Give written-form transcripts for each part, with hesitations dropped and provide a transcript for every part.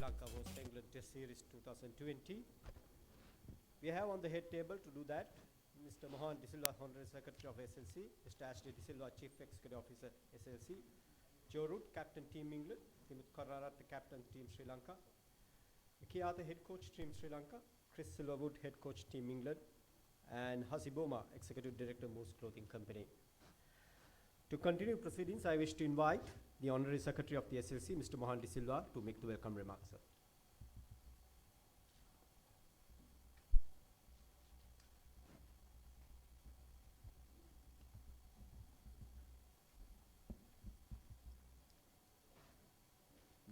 Lanka host England Test Series 2020. We have on the head table to do that Mr. Mohan De Silva, Honorary Secretary of SLC, Mr. Ashley De Silva, Chief Executive Officer SLC, Joe Root, Captain Team England, Timothy Karrarat, the Captain Team Sri Lanka, Kiata, Head Coach Team Sri Lanka, Chris Silverwood, Head Coach Team England, and Hasiboma, Executive Director, Moose Clothing Company. To continue proceedings, I wish to invite the Honorary Secretary of the SLC, Mr. Mohan De Silva, to make the welcome remarks, sir.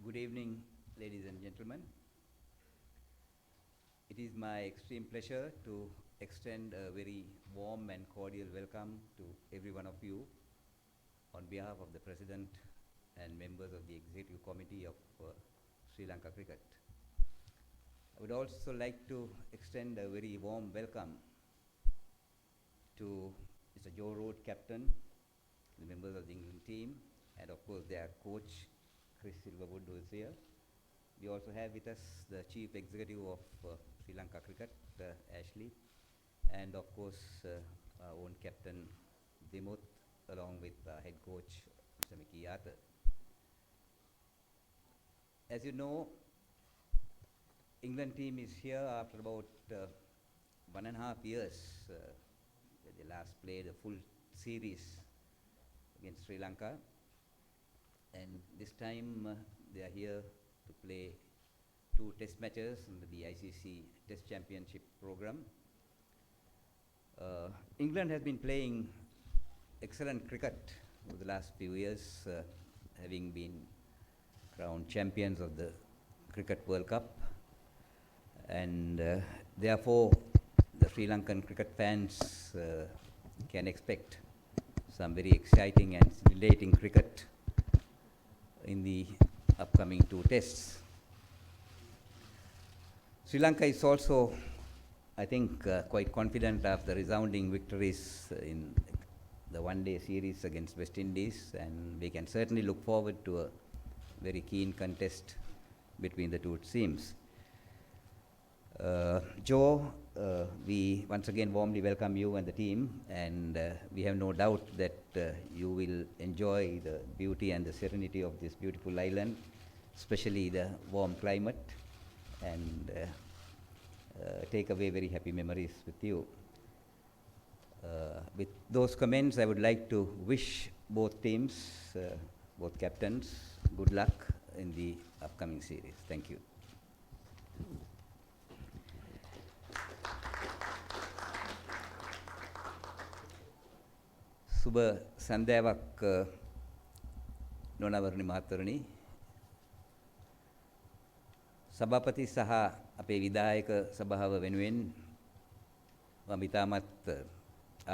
Good evening, ladies and gentlemen. It is my extreme pleasure to extend a very warm and cordial welcome to every one of you on behalf of the President and members of the Executive Committee of Sri Lanka Cricket. I would also like to extend a very warm welcome to Mr. Joe Root, Captain, the members of the England team, and of course their coach, Chris Silverwood, who is here. We also have with us the Chief Executive of Sri Lanka Cricket, Ashley, and of course our own Captain Dimut, along with Head Coach Mr. Kiata. As you know, England team is here after about 1.5 years. They last played a full series against Sri Lanka. And this time they are here to play 2 test matches under the ICC Test Championship program. England has been playing excellent cricket over the last few years, having been crowned champions of the Cricket World Cup. And therefore, the Sri Lankan cricket fans can expect some very exciting and stimulating cricket in the upcoming 2 tests. Sri Lanka is also, I think, quite confident after resounding victories in the one-day series against West Indies, and we can certainly look forward to a very keen contest between the 2 teams. Joe, we once again warmly welcome you and the team, and we have no doubt that you will enjoy the beauty and the serenity of this beautiful island, especially the warm climate, and take away very happy memories with you. With those comments, I would like to wish both teams, both captains, good luck in the upcoming series. Thank you. සුබ සන්ධ්‍යාවක් නොනවරණි මහත්වරණි, සභාපති සහ අපේ විධායක සභාව වෙනුවෙන් මම ඉතාමත්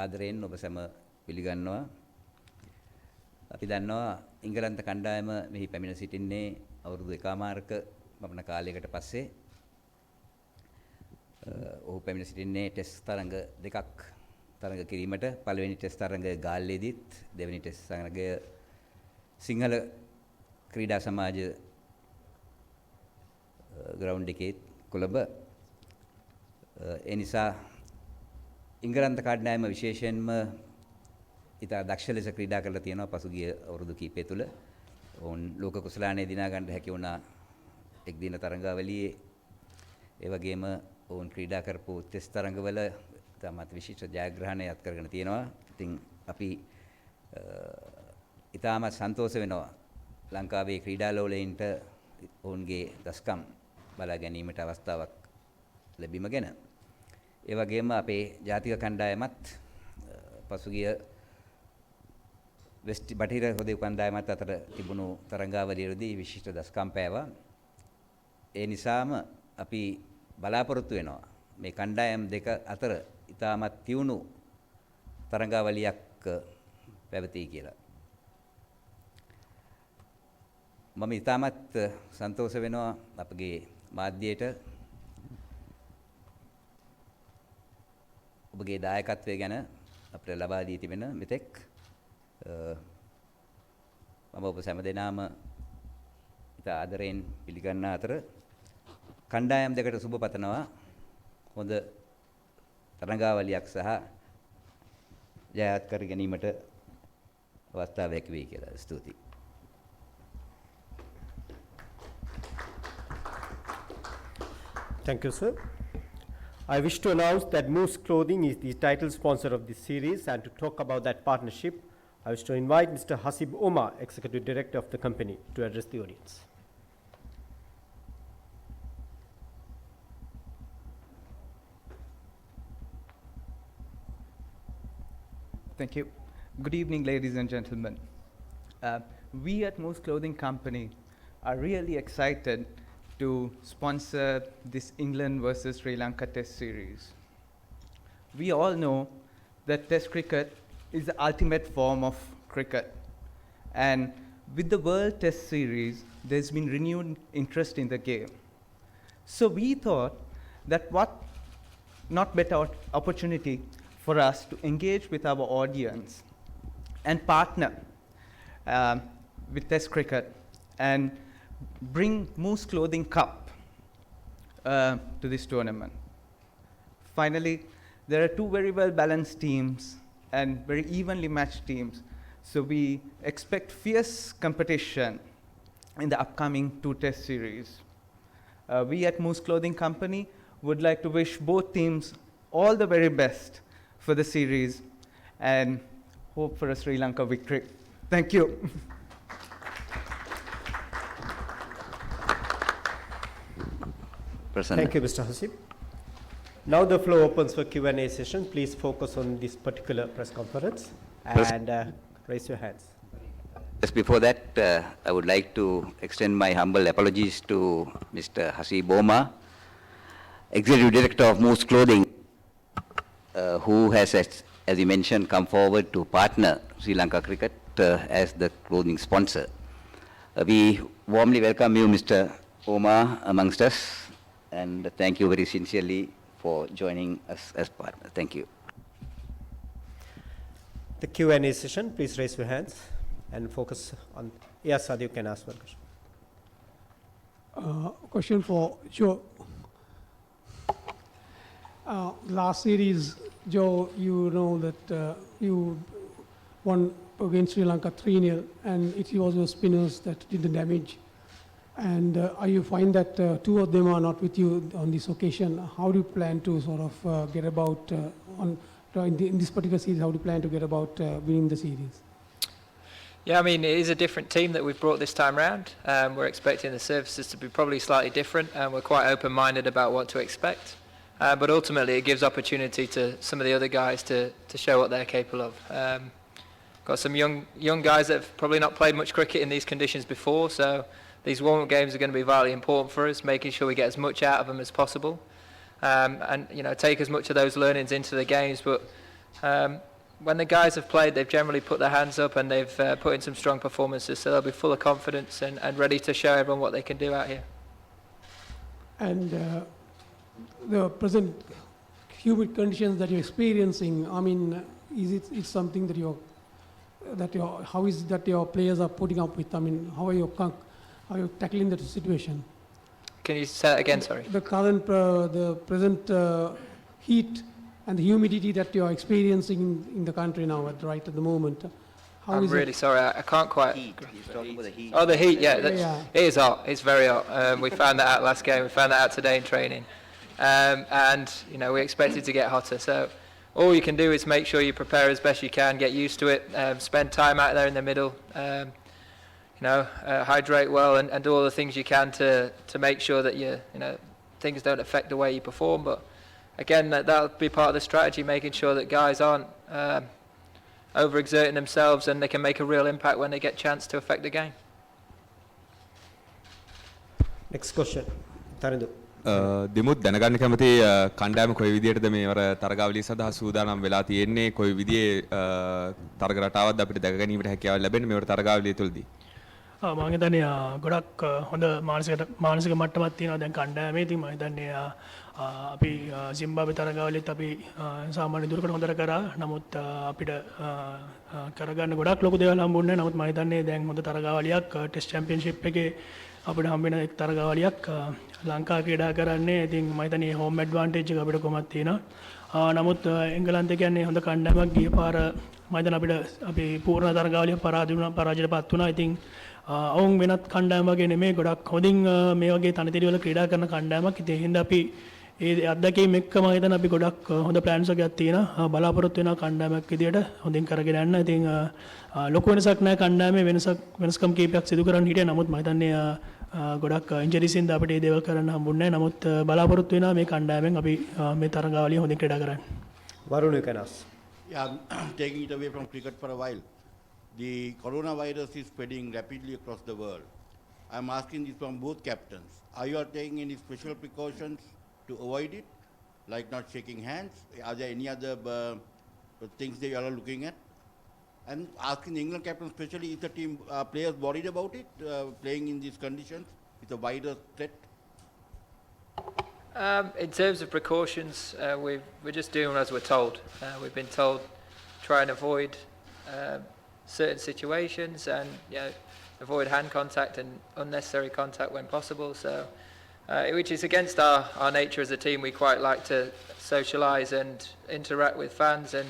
ආදරයෙන් ඔබ සැම පිළිගන්නවා. අපි දන්නවා ඉංගලන්ත කණ්ඩායම මෙහි පැමිණ සිටින්නේ අවුරුදු 1මාරක පමණ කාලයකට පස්සේ. ඔහු පැමිණ සිටින්නේ ටෙස්ට් තරඟ 2ක් තරඟ කිරීමට. පළවෙනි ටෙස්ට් තරඟය ගාල්ලේදීත්, දෙවෙනි ටෙස්ට් තරඟය සිංහල ක්‍රීඩා සමාජ ග්‍රවුන්ඩ් එකේ කොළඹ. ඒ නිසා ඉංගලන්ත කණ්ඩායම විශේෂයෙන්ම ඉතා දක්ෂ ලෙස ක්‍රීඩා කරලා තියෙනවා පසුගිය අවුරුදු කිහිපය තුළ. ඔවුන් ලෝක කුසලානය දිනා ගන්න හැකි වුණා එක් දින තරඟාවලියේ. ඒ වගේම ඔවුන් ක්‍රීඩා කරපු ටෙස්ට් තරඟවල ඉතාමත් විශිෂ්ට ජයග්‍රහණයක් කරගෙන තියෙනවා. ඉතින් අපි ඉතාමත් සන්තෝෂ වෙනවා ලංකාවේ ක්‍රීඩා ලෝලයින්ට ඔවුන්ගේ දස්කම් බලා ගැනීමට අවස්ථාවක් ලැබීම ගැන. ඒ වගේම අපේ ජාතික කණ්ඩායමත් පසුගිය බටහිර හොදේ කණ්ඩායමත් අතර තිබුණු තරඟාවලියේදී විශිෂ්ට දස්කම් පෑවා. ඒ නිසාම අපි බලාපොරොත්තු වෙනවා මේ කණ්ඩායම් දෙක අතර ඉතාමත් තියුණු තරඟාවලියක් පැවතී කියලා. මම ඉතාමත් සන්තෝෂ වෙනවා අපගේ මාධ්‍යයට ඔබගේ දායකත්වය ගැන අපිට ලබා දී තිබෙන මෙතෙක්. මම ඔබ සෑම දෙනාම ඉතා ආදරයෙන් පිළිගන්නා අතර කණ්ඩායම් දෙකට සුබ පතනවා. හොඳ තරඟාවලියක් සහ ජයත් කර ගැනීමට අවස්ථාව හැකි වෙයි කියලා ස්තුතියි. Thank you, sir. I wish to announce that Moose Clothing is the title sponsor of this series, and to talk about that partnership, I wish to invite Mr. Hasib Omar, Executive Director of the company, to address the audience. Thank you. Good evening, ladies and gentlemen. We at Moose Clothing Company are really excited to sponsor this England versus Sri Lanka Test series. We all know that Test cricket is the ultimate form of cricket. And with the World Test series, there's been renewed interest in the game. So we thought that what not better opportunity for us to engage with our audience and partner with Test cricket and bring Moose Clothing Cup to this tournament. Finally, there are two very well balanced teams and very evenly matched teams. So we expect fierce competition in the upcoming two Test series. We at Moose Clothing Company would like to wish both teams all the very best for the series and hope for a Sri Lanka victory. Thank you. Thank you, Mr. Hasib. Now the floor opens for Q&A session. Please focus on this particular press conference and raise your hands. Just before that, I would like to extend my humble apologies to Mr. Hasib Omar, Executive Director of Moose Clothing, who has, as you mentioned, come forward to partner Sri Lanka Cricket as the clothing sponsor. We warmly welcome you, Mr. Omar, amongst us, and thank you very sincerely for joining us as partner. Thank you. The Q&A session, please raise your hands and focus on. Yes, Sadhu, you can ask one question. Question for Joe. Last series, Joe, you know that you won against Sri Lanka 3-0, and it was your spinners that did the damage. And you find that two of them are not with you on this occasion. How do you plan to sort of get about in this particular series? How do you plan to get about winning the series? Yeah, I mean, it is a different team that we've brought this time round. We're expecting the services to be probably slightly different, and we're quite open-minded about what to expect. But ultimately, it gives opportunity to some of the other guys to show what they're capable of. Got some young guys that have probably not played much cricket in these conditions before, so these warm-up games are going to be vitally important for us, making sure we get as much out of them as possible, and take as much of those learnings into the games. But when the guys have played, they've generally put their hands up and they've put in some strong performances, so they'll be full of confidence and ready to show everyone what they can do out here. And the present humid conditions that you're experiencing, I mean, is it something that how is it that your players are putting up with? I mean, how are you tackling that situation? Can you say that again, sorry? The current, the present heat and the humidity that you're experiencing in the country now, at the moment. I'm really sorry, I can't quite. He's talking about the heat. Oh, the heat, yeah. It is hot. It's very hot. We found that out last game. We found that out today in training. And we expect it to get hotter. So all you can do is make sure you prepare as best you can, get used to it, spend time out there in the middle, hydrate well, and do all the things you can to make sure that things don't affect the way you perform. But again, that'll be part of the strategy, making sure that guys aren't overexerting themselves and they can make a real impact when they get a chance to affect the game. Next question. Tarindu. දෙමුත් දැනගන්න කැමති කණ්ඩායම කොයි විදියටද මේවර තරගාවලිය සඳහා සූදානම් වෙලා තියෙන්නේ කොයි විදියේ තරග රටාවක්ද අපිට දැක ගැනීමට හැකියාව ලැබෙන්නේ මේවර තරගාවලිය තුලදී මම හිතන්නේ ගොඩක් හොඳ මානසික මට්ටමක් තියෙනවා දැන් කණ්ඩායමේ. ඉතින් මම හිතන්නේ අපි සිම්බාබ්වේ තරගාවලියත් අපි සාමාන්‍ය දුරකට හොඳට කරා. නමුත් අපිට කරගන්න ගොඩක් ලොකු දේවල් හම්බුන්නේ නැහැ. නමුත් මම හිතන්නේ දැන් හොඳ තරගාවලියක් ටෙස්ට් චැම්පියන්ෂිප් එකේ අපිට හම්බ වෙන එක් තරගාවලියක් ලංකා ක්‍රීඩා කරන්නේ. ඉතින් මම හිතන්නේ හෝම් ඇඩ්වාන්ටේජ් එක අපිට කොහොමද තියෙනවා. නමුත් එංගලන්තය කියන්නේ හොඳ කණ්ඩායමක්. ගිය පාර මම හිතන්නේ අපි පූර්ණ තරගාවලිය පරාජයටපත් වුණා. ඉතින් ඔවුන් වෙනත් කණ්ඩායම් වගේ නෙමෙයි, ගොඩක් හොඳින් මේ වගේ තනතිරි වල ක්‍රීඩා කරන කණ්ඩායමක්. ඉතින් ඒ හින්දා අපි ඒ අත්දැකීම් එක්ක මම හිතන්නේ අපි ගොඩක් හොඳ ප්ලෑන්ස් එකක් තියෙනවා. බලාපොරොත්තු වෙනවා කණ්ඩායමක් විදියට හොඳින් කරගෙන යන්න. ඉතින් ලොකු වෙනසක් නැහැ කණ්ඩායමේ වෙනස්කම් කීපයක් සිදු කරන්න හිටියා. නමුත් මම හිතන්නේ ගොඩක් ඉන්ජරිස් හින්දා අපිට මේ දේවල් කරන්න හම්බුන්නේ නැහැ. නමුත් බලාපොරොත්තු වෙනවා මේ කණ්ඩායමෙන් අපි මේ තරගාවලිය හොඳින් ක්‍රීඩා කරන්න. Varun, you can ask. Yeah, taking it away from cricket for a while. The coronavirus is spreading rapidly across the world. I'm asking this from both captains. Are you taking any special precautions to avoid it, like not shaking hands? Are there any other things that you are looking at? And asking the England captain especially, is the team players worried about it, playing in these conditions with a virus threat? In terms of precautions, we're just doing as we're told. We've been told try and avoid certain situations and avoid hand contact and unnecessary contact when possible. So, which is against our nature as a team. We quite like to socialise and interact with fans and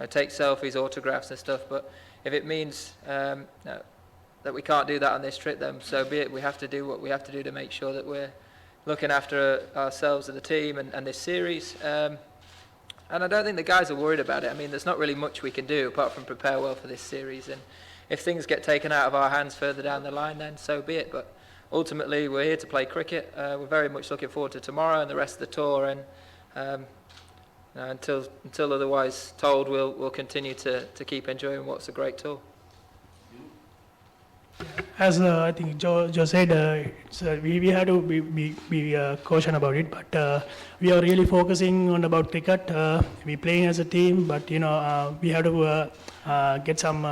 take selfies, autographs and stuff. But if it means that we can't do that on this trip, then so be it. We have to do what we have to do to make sure that we're looking after ourselves and the team and this series. And I don't think the guys are worried about it. I mean, there's not really much we can do apart from prepare well for this series. And if things get taken out of our hands further down the line, then so be it. But ultimately, we're here to play cricket. We're very much looking forward to tomorrow and the rest of the tour. And until otherwise told, we'll continue to keep enjoying what's a great tour. As I think Joe said, we have to be cautious about it, but we are really focusing on about cricket. We playing as a team, but we have to get some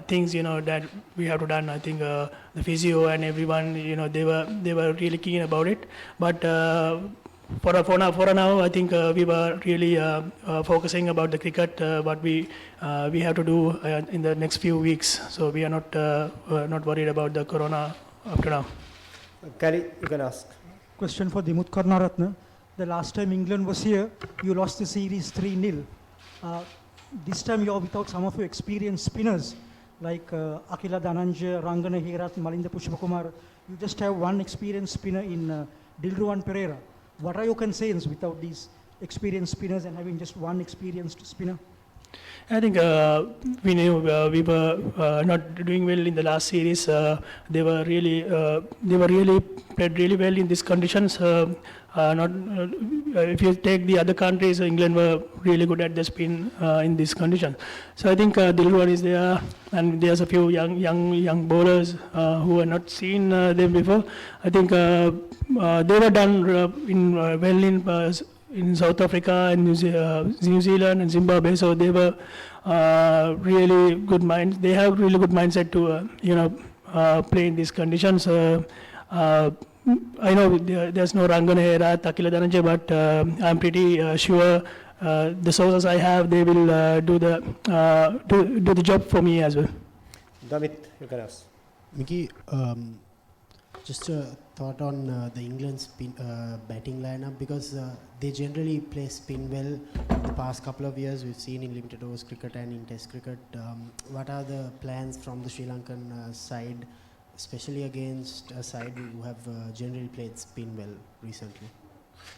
things that we have to done. I think the physio and everyone, they were really keen about it, but. For now, I think we were really focusing about the cricket, what we have to do in the next few weeks. So we are not worried about the corona after now. Kelly, you can ask. Question for Dimut Karnaratne. The last time England was here, you lost the series 3-0. This time you are without some of your experienced spinners like Akila Dhananjaya, Rangana Herath, Malinda Pushpakumar. You just have one experienced spinner in Dilruwan Pereira. What are your concerns without these experienced spinners and having just one experienced spinner? I think we knew we were not doing well in the last series. They were really played really well in these conditions. If you take the other countries, England were really good at the spin in this condition. So I think Dilruwan is there, and there's a few young bowlers who have not seen them before. I think they were done well in South Africa and New Zealand and Zimbabwe. So they were really good minds. They have really good mindset to play in these conditions. I know there's no Rangana Herath, Akila Dhananjaya, but I'm pretty sure the sources I have, they will do the job for me as well. Damit, you can ask. Mickey, just a thought on the England spin, batting lineup, because they generally play spin well. In the past couple of years, we've seen in limited overs cricket and in Test cricket. What are the plans from the Sri Lankan side, especially against a side who have generally played spin well recently?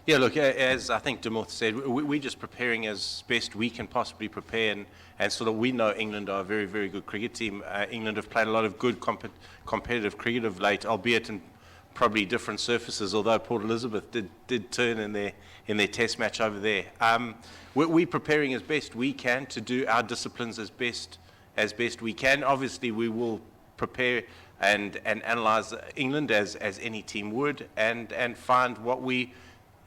Yeah, look, as I think Dimut said, we're just preparing as best we can possibly prepare, and sort of we know England are a very, very good cricket team. England have played a lot of good competitive cricket of late, albeit in probably different surfaces, although Port Elizabeth did turn in their test match over there. We're preparing as best we can to do our disciplines as best we can. Obviously, we will prepare and analyse England as any team would, and find what we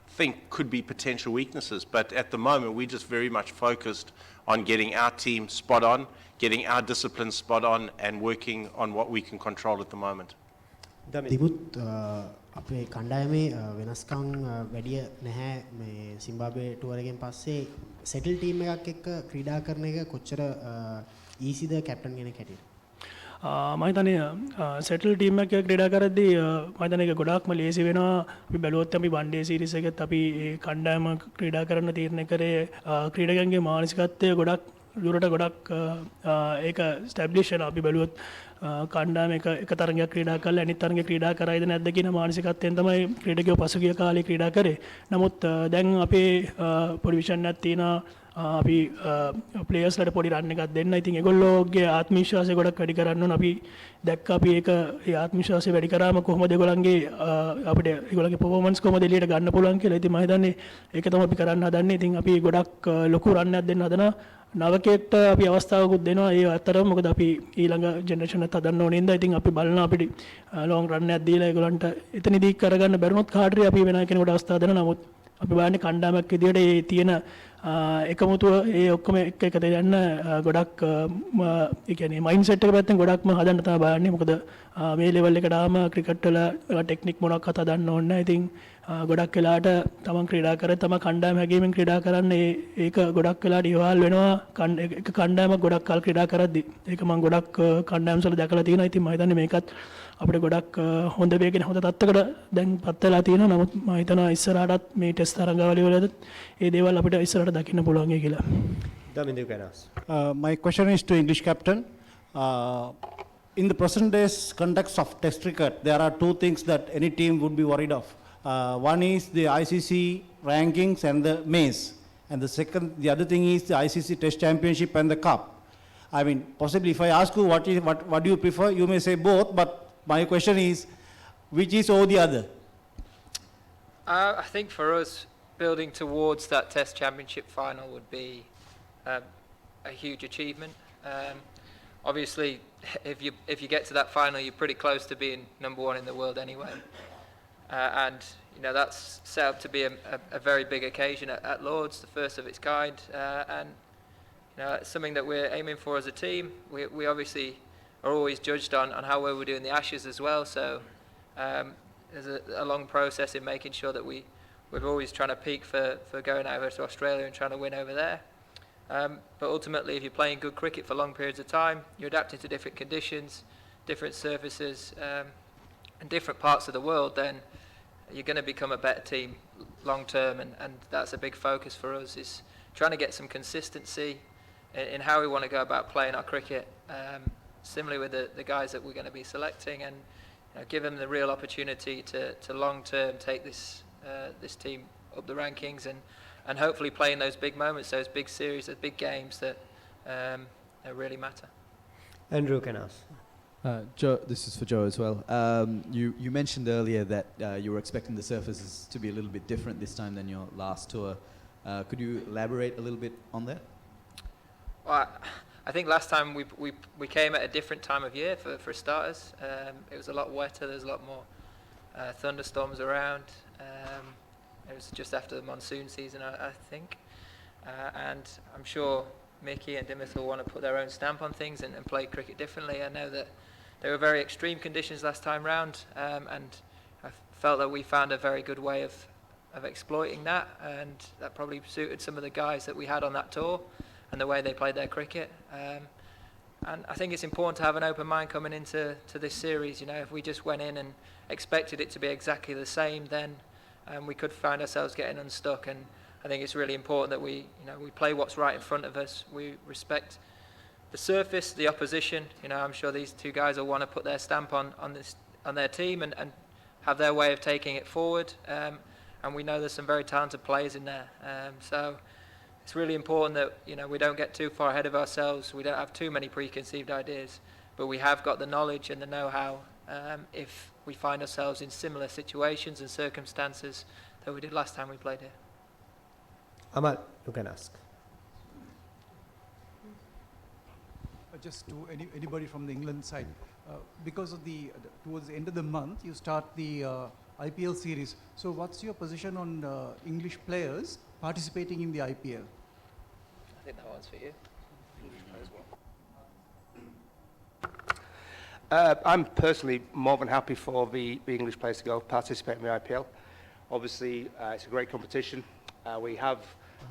think could be potential weaknesses. But at the moment, we're just very much focused on getting our team spot on, getting our discipline spot on, and working on what we can control at the moment. Dimut, අපේ කණ්ඩායමේ වෙනස්කම් වැඩිය නැහැ මේ සිම්බාබ්වේ tour එකෙන් පස්සේ settle team එකක් එක්ක ක්‍රීඩා කරන එක කොච්චර ඊසිද කැප්ටන් කෙනෙක් හැටියට? මම හිතන්නේ සෙටල් ටීම් එකක් ක්‍රීඩා කරද්දී මම හිතන්නේ ඒක ගොඩාක්ම ලේසි වෙනවා. අපි බැලුවොත් අපි වන් ඩේ සීරීස් එකෙත් අපි ඒ කණ්ඩායම ක්‍රීඩා කරන්න තීරණය කරේ ක්‍රීඩකයන්ගේ මානසිකත්වය ගොඩක් දුරට ගොඩක් ඒක ස්ටැබ්ලිෂ් වෙනවා. අපි බැලුවොත් කණ්ඩායම එක තරගයක් ක්‍රීඩා කරලා අනිත් තරගය ක්‍රීඩා කරයිද නැද්ද කියන මානසිකත්වයෙන් තමයි ක්‍රීඩකයෝ පසුගිය කාලේ ක්‍රීඩා කරේ. නමුත් දැන් අපේ පොඩි විෂන් එකක් තියෙනවා. අපි ප්ලේයර්ස්ලට පොඩි රන් එකක් දෙන්න. ඉතින් ඒගොල්ලෝගේ ආත්ම විශ්වාසය ගොඩක් වැඩි කරන්න ඕන. අපි දැක්ක අපි ඒක ඒ ආත්ම විශ්වාසය වැඩි කරාම කොහොමද ඒගොල්ලන්ගේ අපිට ඒගොල්ලන්ගේ පර්ෆෝමන්ස් කොහොමද එළියට ගන්න පුළුවන් කියලා. ඉතින් මම හිතන්නේ ඒක තමයි අපි කරන්න හදන්නේ. ඉතින් අපි ගොඩක් ලොකු රන් එකක් දෙන්න හදනවා. නවකයට අපි අවස්ථාවකුත් දෙනවා. ඒ අතරම මොකද අපි ඊළඟ ජෙනරේෂන් එකත් හදන්න ඕනේ නේද. ඉතින් අපි බලනවා අපිට ලොං රන් එකක් දීලා ඒගොල්ලන්ට එතනදී කරගන්න බැරුණොත් කාටරි අපි වෙන කෙනෙකුට අවස්ථාව දෙනවා. නමුත් අපි බලන්නේ කණ්ඩායමක් විදියට ඒ තියෙන එකමුතුව ඒ ඔක්කොම එකට යන්න ගොඩක් ඒ කියන්නේ මයින්ඩ් සෙට් එක පැත්තෙන් ගොඩක්ම හදන්න තමයි බලන්නේ. මොකද මේ ලෙවල් එකට ආවම ක්‍රිකට් වල ටෙක්නික් මොනක්වත් හදන්න ඕනේ නැහැ. ඉතින් ගොඩක් වෙලාට තමන් ක්‍රීඩා කරේ තම කණ්ඩායම හැගීමෙන් ක්‍රීඩා කරන්නේ ඒක ගොඩක් වෙලාට ඉවහල් වෙනවා. එක කණ්ඩායමක් ගොඩක් කල් ක්‍රීඩා කරද්දි ඒක මම ගොඩක් කණ්ඩායම් වල දැකලා තියෙනවා. ඉතින් මම හිතන්නේ මේකත් අපිට ගොඩක් හොඳ වේගෙන හොඳ තත්ත්වයකට දැන් පත් වෙලා තියෙනවා. නමුත් මම හිතනවා ඉස්සරහටත් මේ ටෙස්ට් තරඟාවලිය වලද ඒ දේවල් අපිට ඉස්සරහට දකින්න පුළුවන් කියලා. Damindu can ask. My question is to English captain. In the present day's context of test cricket, there are two things that any team would be worried of. One is the ICC rankings and the maze, and the other thing is the ICC Test Championship and the Cup. I mean, possibly if I ask you what do you prefer, you may say both, but my question is, which is over the other? I think for us, building towards that Test Championship final would be a huge achievement. Obviously, if you get to that final, you're pretty close to being number one in the world anyway. And you know that's set up to be a very big occasion at Lord's, the first of its kind, and you know it's something that we're aiming for as a team. We obviously are always judged on how well we do in the Ashes as well. So there's a long process in making sure that we're always trying to peak for going over to Australia and trying to win over there. But ultimately, if you're playing good cricket for long periods of time, you're adapting to different conditions, different surfaces, and different parts of the world, then you're going to become a better team long term, and that's a big focus for us, is trying to get some consistency in how we want to go about playing our cricket, similarly with the guys that we're going to be selecting, and you know, give them the real opportunity to long term take this team up the rankings and hopefully play in those big moments, those big series, those big games that really matter. Andrew can ask. Joe, this is for Joe as well. You mentioned earlier that you were expecting the surfaces to be a little bit different this time than your last tour. Could you elaborate a little bit on that? Well, I think last time we came at a different time of year for starters. It was a lot wetter. There was a lot more thunderstorms around. It was just after the monsoon season, I think. And I'm sure Mickey and Dimith will want to put their own stamp on things and play cricket differently. I know that there were very extreme conditions last time round, and I felt that we found a very good way of exploiting that, and that probably suited some of the guys that we had on that tour and the way they played their cricket. And I think it's important to have an open mind coming into this series. You know, if we just went in and expected it to be exactly the same, then we could find ourselves getting unstuck. And I think it's really important that we play what's right in front of us. We respect the surface, the opposition. You know, I'm sure these two guys will want to put their stamp on their team and have their way of taking it forward. And we know there's some very talented players in there. So it's really important that we don't get too far ahead of ourselves. We don't have too many preconceived ideas, but we have got the knowledge and the know-how if we find ourselves in similar situations and circumstances that we did last time we played here. Amal, you can ask. Just to anybody from the England side, because of towards the end of the month you start the IPL series. So what's your position on English players participating in the IPL? I think that one's for you. I'm personally more than happy for the English players to go participate in the IPL. Obviously, it's a great competition. We have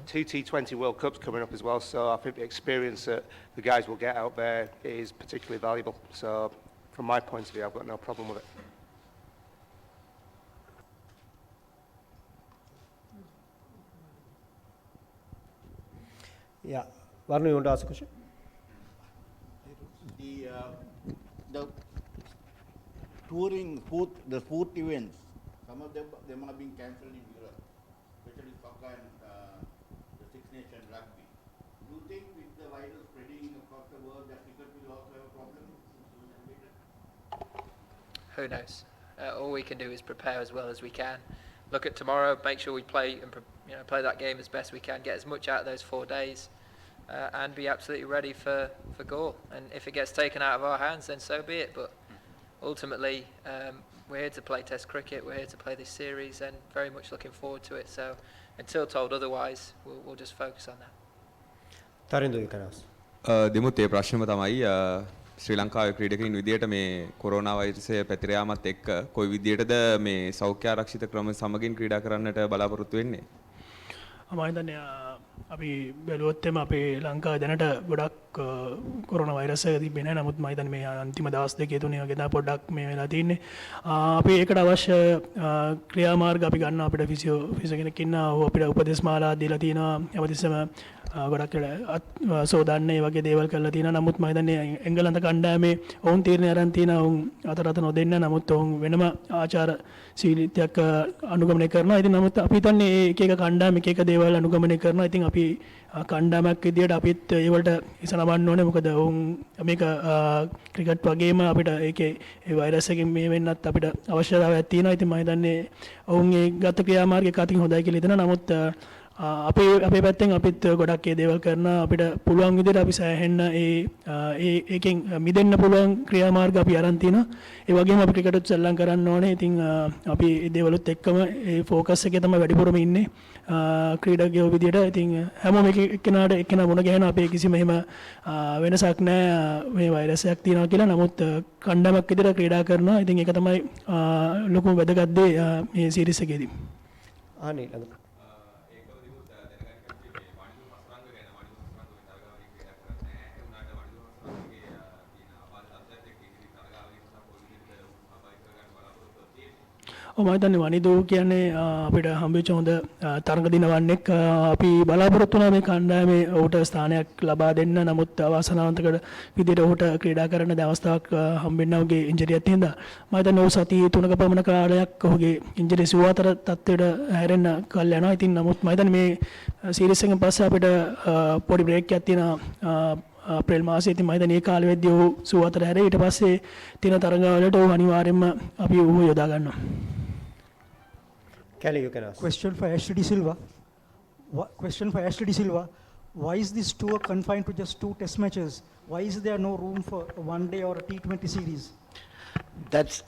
2 T20 World Cups coming up as well, so I think the experience that the guys will get out there is particularly valuable. So from my point of view, I've got no problem with it. Yeah. Varun, you want to ask a question? The touring the sport events, some of them are being cancelled in Europe, especially soccer and the Six Nations rugby. Do you think with the virus spreading across the world that cricket will also have a problem? Who knows? All we can do is prepare as well as we can. Look at tomorrow, make sure we play and play that game as best we can, get as much out of those 4 days, and be absolutely ready for goal. And if it gets taken out of our hands, then so be it. But ultimately, we're here to play Test cricket. We're here to play this series, and very much looking forward to it. So, until told otherwise, we'll just focus on that. Tarindo, you can ask. දෙමුත් ඒ ප්‍රශ්නම තමයි ශ්‍රී ලංකාවේ ක්‍රීඩකයින් විදියට මේ corona වෛරසය පැතිර යාමත් එක්ක කොයි විදියටද මේ සෞඛ්‍ය ආරක්ෂිත ක්‍රම සමගින් ක්‍රීඩා කරන්නට බලාපොරොත්තු වෙන්නේ? මම හිතන්නේ අපි බැලුවොත් එම අපේ ලංකාවේ දැනට ගොඩක් කොරෝනා වෛරස් එක තිබෙන්නේ නැහැ. නමුත් මම හිතන්නේ මේ අන්තිම දවස් දෙකේ තුනේ වගේ තමයි පොඩ්ඩක් මේ වෙලා තින්නේ. අපි ඒකට අවශ්‍ය ක්‍රියාමාර්ග අපි ගන්න අපිට ෆිසියෝ කෙනෙක් ඉන්නවා. ඔහු අපිට උපදෙස් මාලා දීලා තියෙනවා. හැමතිස්සෙම ගොඩක් සෝදාන්නේ වගේ දේවල් කරලා තියෙනවා. නමුත් මම හිතන්නේ එංගලන්ත කණ්ඩායමේ ඔවුන් තීරණය අරන් තියෙනවා ඔවුන් අතට නොදෙන්න. නමුත් ඔවුන් වෙනම ආචාර ශීලීත්වයක් අනුගමනය කරනවා. ඉතින් නමුත් අපි හිතන්නේ එක එක කණ්ඩායම එක එක දේවල් අනුගමනය කරනවා. ඉතින් අපි කණ්ඩායමක් විදියට අපිත් ඒ වලට ඉසනවන්න ඕනේ. මොකද ඔවුන් මේක ක්‍රිකට් වගේම අපිට ඒකේ ඒ වෛරස් එකෙන් මේ වෙන්නත් අපිට අවශ්‍යතාවයක් තියෙනවා. ඉතින් මම හිතන්නේ ඔවුන් ඒ ගත ක්‍රියාමාර්ග එක අතින් හොඳයි කියලා හිතනවා. නමුත් අපේ පැත්තෙන් අපිත් ගොඩක් ඒ දේවල් කරන අපිට පුළුවන් විදිහට අපි සෑහෙන්න ඒකෙන් මිදෙන්න පුළුවන් ක්‍රියාමාර්ග අපි අරන් තිනවා. ඒ වගේම අපි ක්‍රිකට් සෙල්ලම් කරන්න ඕනේ. ඉතින් අපි ඒ දේවලුත් එක්කම ඒ ફોකස් එකේ තමයි වැඩිපුරම ඉන්නේ ක්‍රීඩකයෝ විදිහට. ඉතින් හැමෝම එක්කෙනාට එක්කෙනා මුණ ගැහෙන අපේ කිසිම එහෙම වෙනසක් නැහැ මේ වෛරස් එකක් තියෙනවා කියලා. නමුත් කණ්ඩායමක් විදිහට ක්‍රීඩා කරනවා. ඉතින් ඒක තමයි ලොකුම වැදගත් දේ මේ සීරීස් එකේදී. අනිල් මම හිතන්නේ වනිදු කියන්නේ අපිට හම්බෙච්ච හොඳ තරඟ දිනවන්නෙක්. අපි බලාපොරොත්තු වෙනවා මේ කණ්ඩායමේ ඔහුට ස්ථානයක් ලබා දෙන්න. නමුත් අවාසනාවන්තකඩ විදිහට ඔහුට ක්‍රීඩා කරන්න අවස්ථාවක් හම්බෙන්න ඔහුගේ ඉන්ජරියක් හින්දා මම හිතන්නේ ඔහු සතිය 3ක පමණ කාලයක් ඔහුගේ ඉන්ජරි සුවතර තත්ත්වයට හැරෙන්න කල් යනවා. ඉතින් නමුත් මම හිතන්නේ මේ සීරීස් එකෙන් පස්සේ අපිට පොඩි බ්‍රේක් එකක් තියෙනවා අප්‍රේල් මාසයේ. ඉතින් මම හිතන්නේ මේ කාලෙ වෙද්දී ඔහු සුවතර හැරේ. ඊට පස්සේ තියෙන තරඟවලට ඔහු අනිවාර්යයෙන්ම අපි ඔහු යොදා ගන්නවා. Kelly, you can ask. Question for Ashley De Silva. Why is this tour confined to just 2 test matches? Why is there no room for a 1-day or a T20 series? That's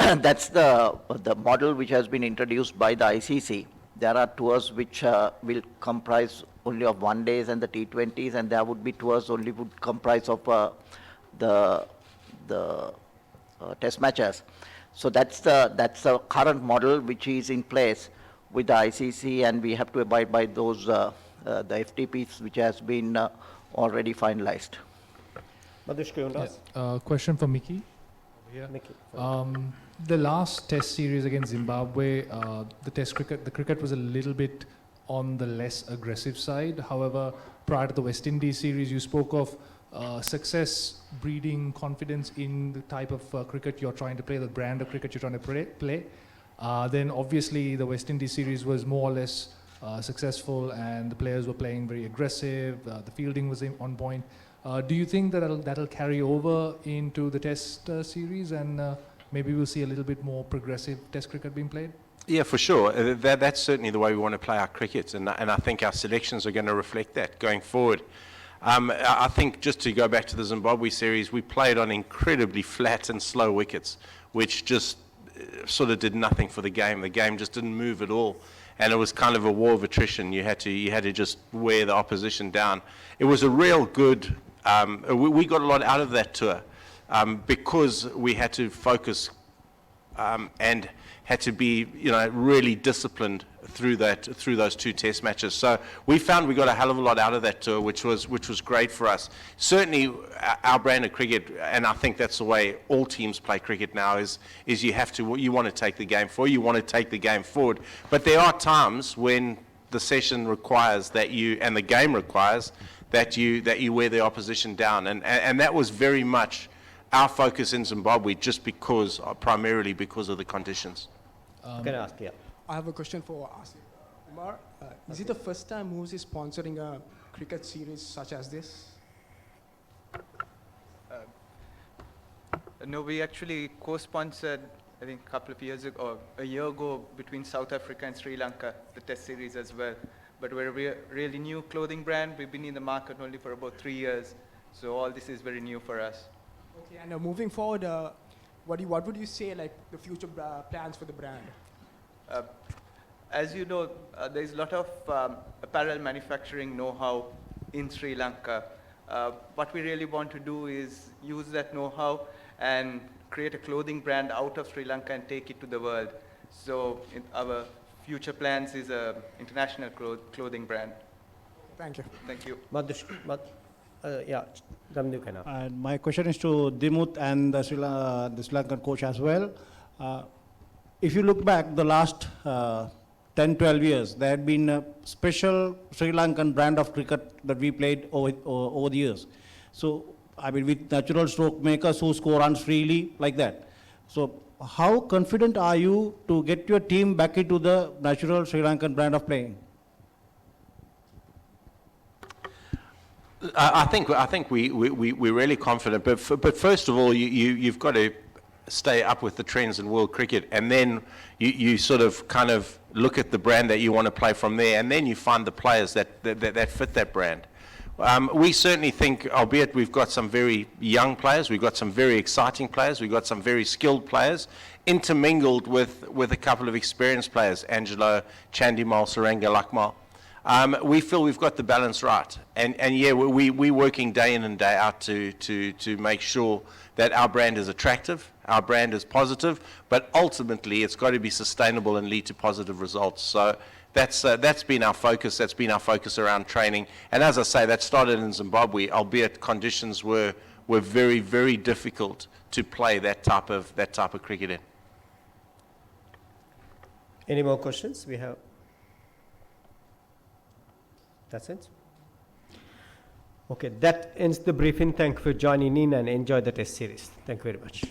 the model which has been introduced by the ICC. There are tours which will comprise only of 1 days and the T20s, and there would be tours only would comprise of the test matches. So that's the current model which is in place with the ICC, and we have to abide by those the FTPs which has been already finalized. Madhushka, you want to ask? Question for Mickey. Mickey. The last test series against Zimbabwe, the cricket was a little bit on the less aggressive side. However, prior to the West Indies series, you spoke of success breeding confidence in the type of cricket you're trying to play, the brand of cricket you're trying to play. Then obviously the West Indies series was more or less successful, and the players were playing very aggressive, the fielding was on point. Do you think that'll carry over into the test series, and maybe we'll see a little bit more progressive test cricket being played? Yeah, for sure. That's certainly the way we want to play our cricket, and I think our selections are going to reflect that going forward. I think just to go back to the Zimbabwe series, we played on incredibly flat and slow wickets, which just sort of did nothing for the game. The game just didn't move at all, and it was kind of a war of attrition. You had to just wear the opposition down. It was a real good. We got a lot out of that tour. because we had to focus and had to be, really disciplined through those 2 test matches. So we found we got a hell of a lot out of that tour, which was great for us. Certainly, our brand of cricket, and I think that's the way all teams play cricket now, is you want to take the game forward, you want to take the game forward. But there are times when the session requires that you, and the game requires that you wear the opposition down, and that was very much our focus in Zimbabwe, just primarily because of the conditions. Can I ask? Yeah. I have a question for Asif. Umar, is it the first time Moose is sponsoring a cricket series such as this? No, we actually co-sponsored, I think, a couple of years ago, or a year ago, between South Africa and Sri Lanka, the test series as well. But we're a really new clothing brand. We've been in the market only for about 3 years. So all this is very new for us. Okay, and moving forward, what would you say, like, the future plans for the brand? As you know, there's a lot of apparel manufacturing know-how in Sri Lanka. What we really want to do is use that know-how and create a clothing brand out of Sri Lanka and take it to the world. So our future plans is an international clothing brand. Thank you. Thank you. Yeah, Ramdev can ask. And my question is to Dimuth and the Sri Lankan coach as well. If you look back the last 10-12 years, there had been a special Sri Lankan brand of cricket that we played over the years. So, I mean, with natural stroke makers who score runs freely, like that. So, how confident are you to get your team back into the natural Sri Lankan brand of playing? I think we're really confident. But first of all, you've got to stay up with the trends in world cricket, and then you sort of kind of look at the brand that you want to play from there, and then you find the players that fit that brand. We certainly think, albeit we've got some very young players, we've got some very exciting players, we've got some very skilled players, intermingled with a couple of experienced players, Angelo, Chandimal, Saranga, Lakmal. We feel we've got the balance right, and yeah, we're working day in and day out to make sure that our brand is attractive, our brand is positive, but ultimately it's got to be sustainable and lead to positive results. So that's been our focus. That's been our focus around training. And as I say, that started in Zimbabwe, albeit conditions were very, very difficult to play that type of cricket in. Any more questions? We have. That's it. Okay, that ends the briefing. Thank you for joining in and enjoy the test series. Thank you very much.